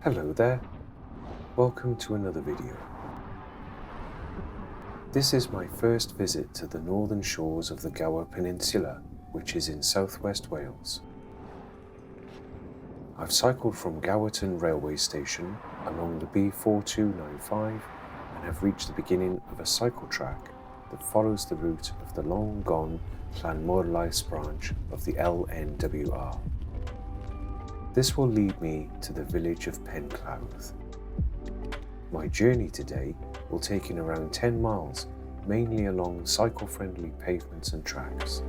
Hello there, welcome to another video. This is my first visit to the northern shores of the Gower Peninsula, which is in southwest Wales. I've cycled from Gowerton railway station along the B4295 and have reached the beginning of a cycle track that follows the route of the long-gone Llanrhidian branch of the LNWR. This will lead me to the village of Penclawdd. My journey today will take in around 10 miles, mainly along cycle-friendly pavements and tracks.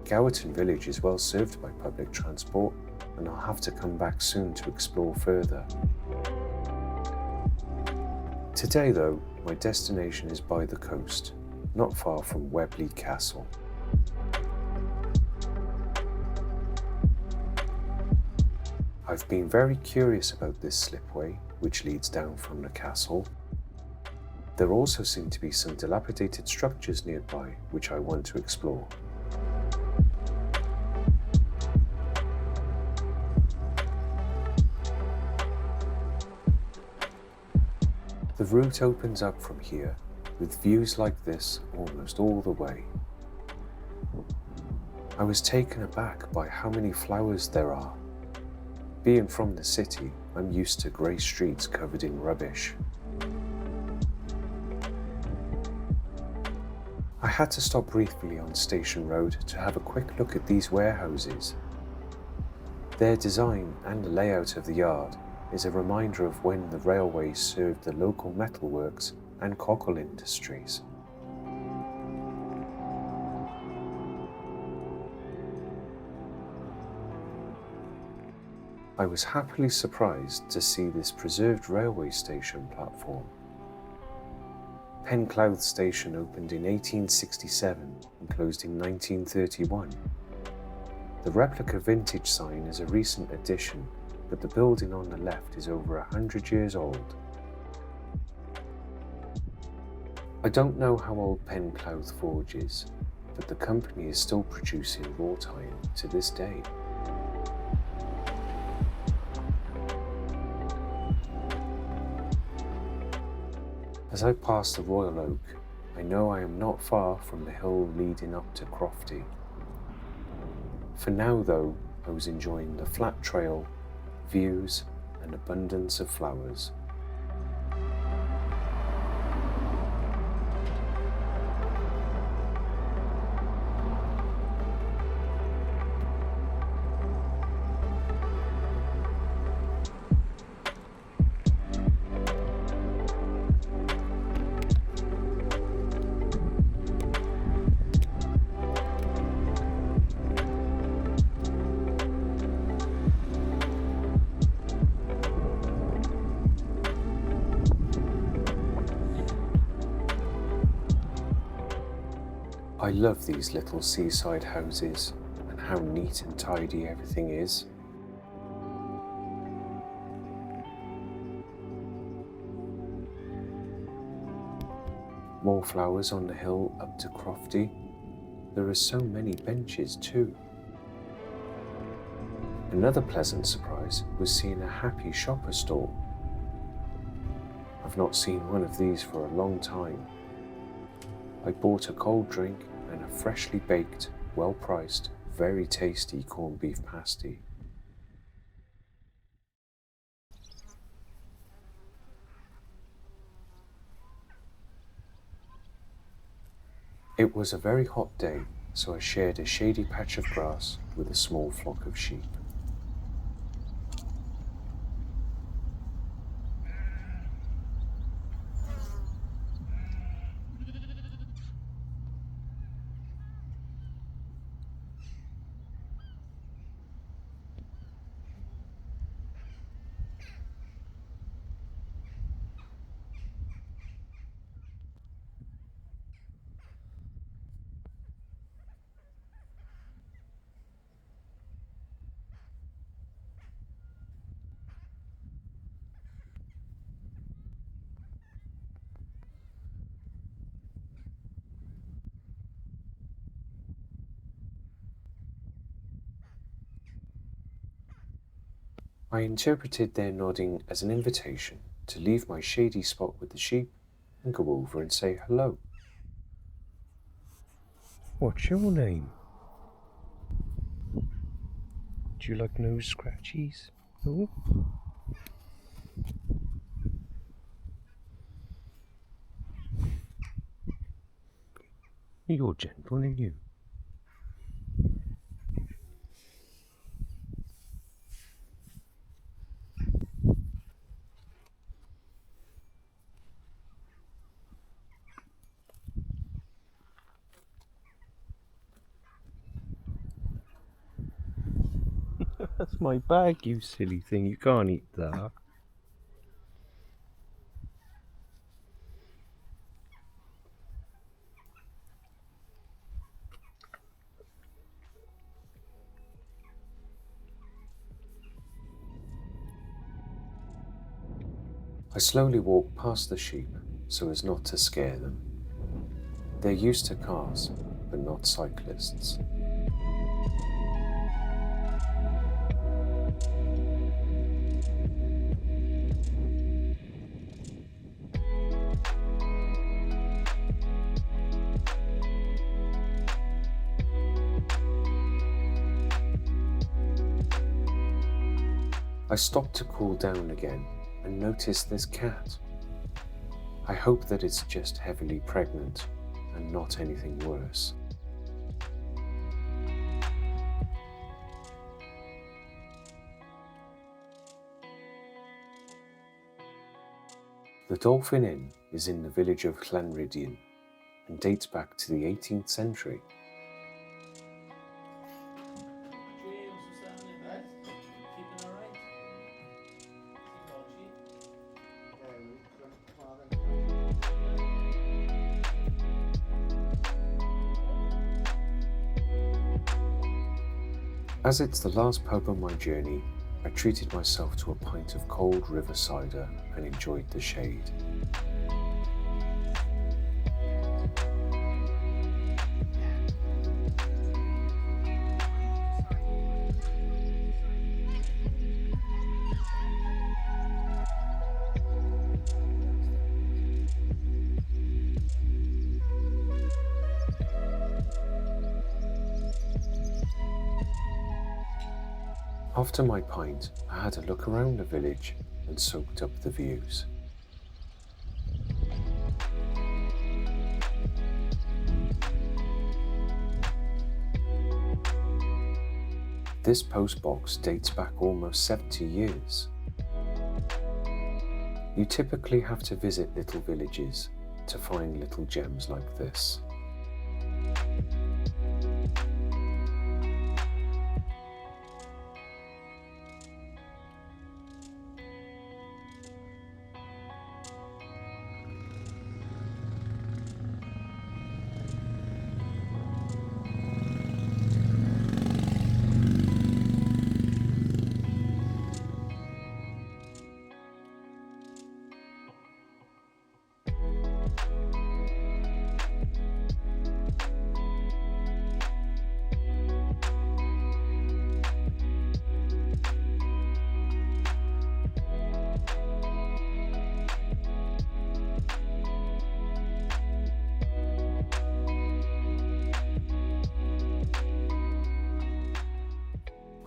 Gowerton village is well served by public transport, and I'll have to come back soon to explore further. Today though, my destination is by the coast, not far from Webley Castle. I've been very curious about this slipway, which leads down from the castle. There also seem to be some dilapidated structures nearby, which I want to explore. The route opens up from here, with views like this almost all the way. I was taken aback by how many flowers there are. Being from the city, I'm used to grey streets covered in rubbish. I had to stop briefly on Station Road to have a quick look at these warehouses. Their design and the layout of the yard is a reminder of when the railways served the local metalworks and cockle industries. I was happily surprised to see this preserved railway station platform. Penclawdd station opened in 1867 and closed in 1931. The replica vintage sign is a recent addition, but the building on the left is over 100 years old. I don't know how old Penclawdd Forge is, but the company is still producing wrought iron to this day. As I pass the Royal Oak, I know I am not far from the hill leading up to Crofty. For now though, I was enjoying the flat trail, views and abundance of flowers. I love these little seaside houses and how neat and tidy everything is. More flowers on the hill up to Crofty. There are so many benches too. Another pleasant surprise was seeing a happy shopper stall. I've not seen one of these for a long time. I bought a cold drink and a freshly baked, well-priced, very tasty corned beef pasty. It was a very hot day, so I shared a shady patch of grass with a small flock of sheep. I interpreted their nodding as an invitation to leave my shady spot with the sheep and go over and say hello. What's your name? Do you like nose scratchies? Oh? You're gentle, aren't you? That's my bag, you silly thing. You can't eat that. I slowly walked past the sheep so as not to scare them. They're used to cars, but not cyclists. I stopped to cool down again and noticed this cat. I hope that it's just heavily pregnant and not anything worse. The Dolphin Inn is in the village of Llanrhidian and dates back to the 18th century. As it's the last pub on my journey, I treated myself to a pint of cold river cider and enjoyed the shade. After my pint, I had a look around the village and soaked up the views. This post box dates back almost 70 years. You typically have to visit little villages to find little gems like this.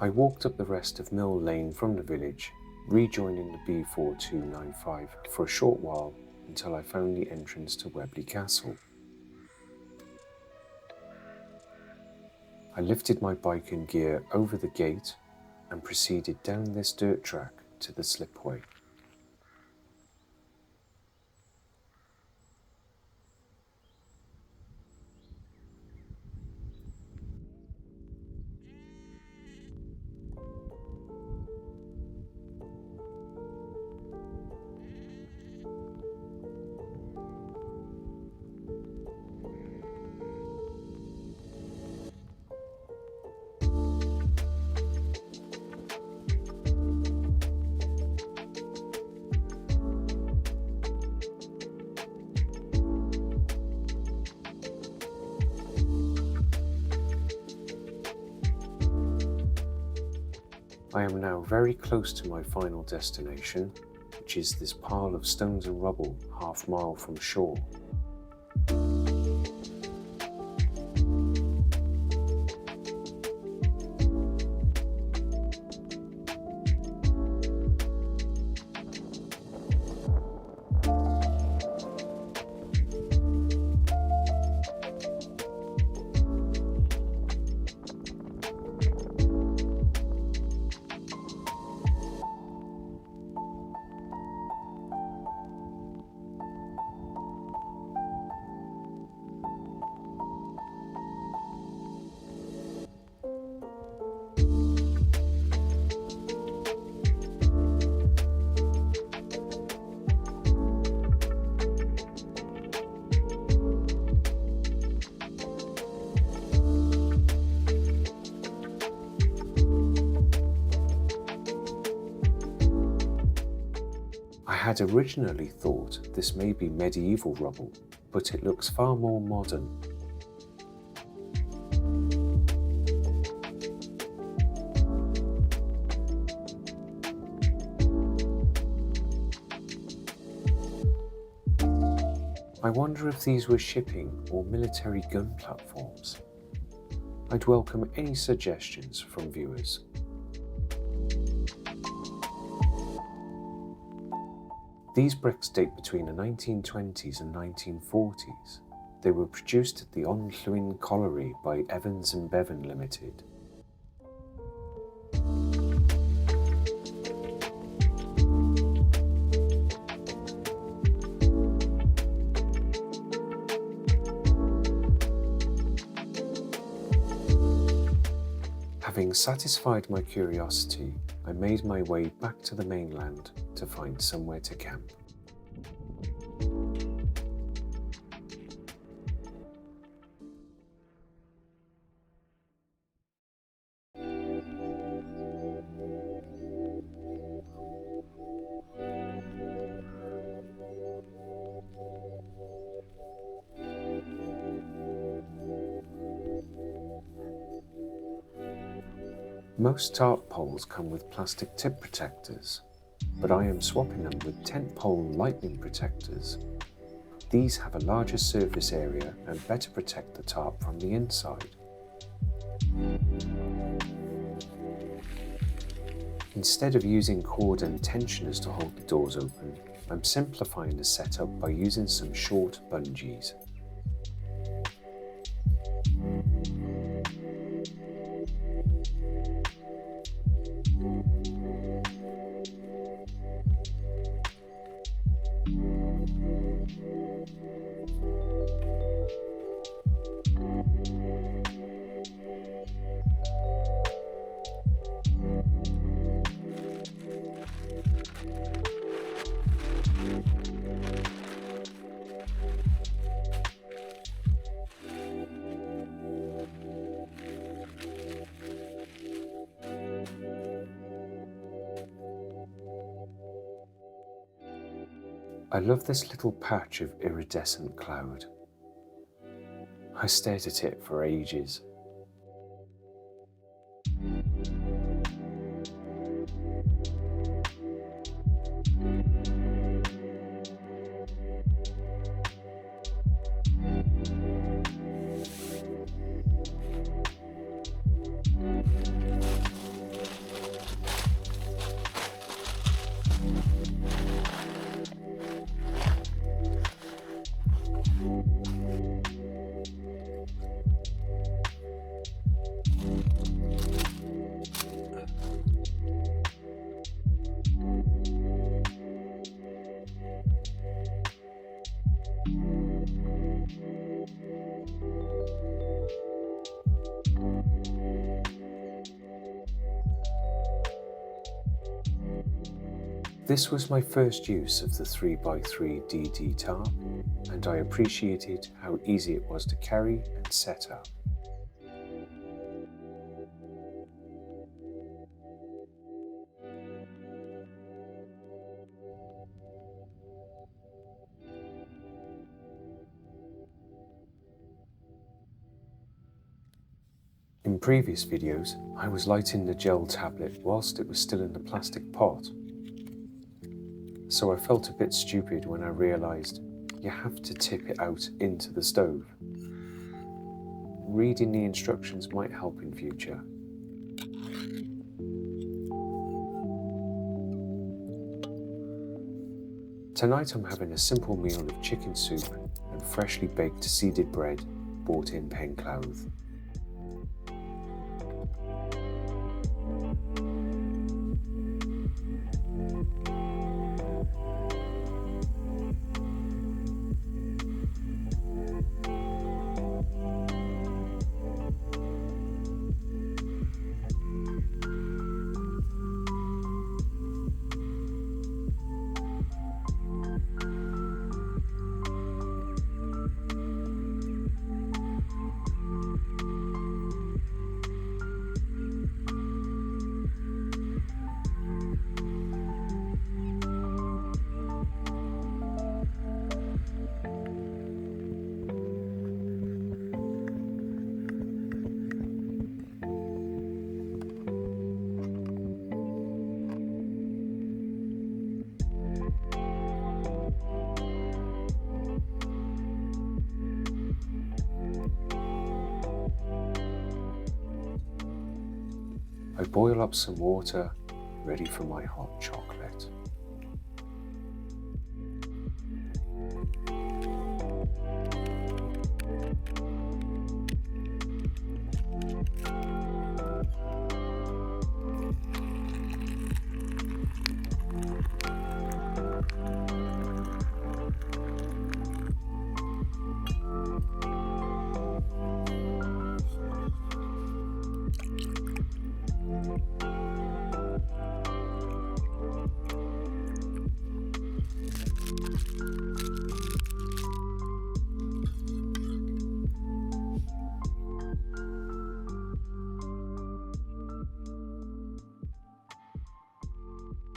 I walked up the rest of Mill Lane from the village, rejoining the B4295 for a short while until I found the entrance to Webley Castle. I lifted my bike and gear over the gate and proceeded down this dirt track to the Slipway. I am now very close to my final destination, which is this pile of stones and rubble half-mile from shore. I had originally thought this may be medieval rubble, but it looks far more modern. I wonder if these were shipping or military gun platforms. I'd welcome any suggestions from viewers. These bricks date between the 1920s and 1940s. They were produced at the Llanrhidian colliery by Evans and Bevan Limited. Having satisfied my curiosity, I made my way back to the mainland to find somewhere to camp. Most tarp poles come with plastic tip protectors, but I am swapping them with tent pole lightning protectors. These have a larger surface area and better protect the tarp from the inside. Instead of using cord and tensioners to hold the doors open, I'm simplifying the setup by using some short bungees. I love this little patch of iridescent cloud. I stared at it for ages. This was my first use of the 3x3 DD tarp, and I appreciated how easy it was to carry and set up. In previous videos, I was lighting the gel tablet whilst it was still in the plastic pot. So I felt a bit stupid when I realised you have to tip it out into the stove. Reading the instructions might help in future. Tonight I'm having a simple meal of chicken soup and freshly baked seeded bread bought in Penclawdd. I boil up some water, ready for my hot chocolate.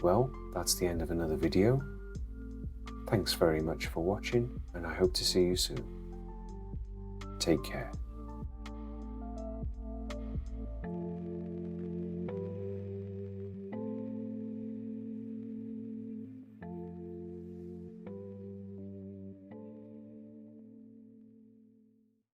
Well, that's the end of another video. Thanks very much for watching, and I hope to see you soon. Take care.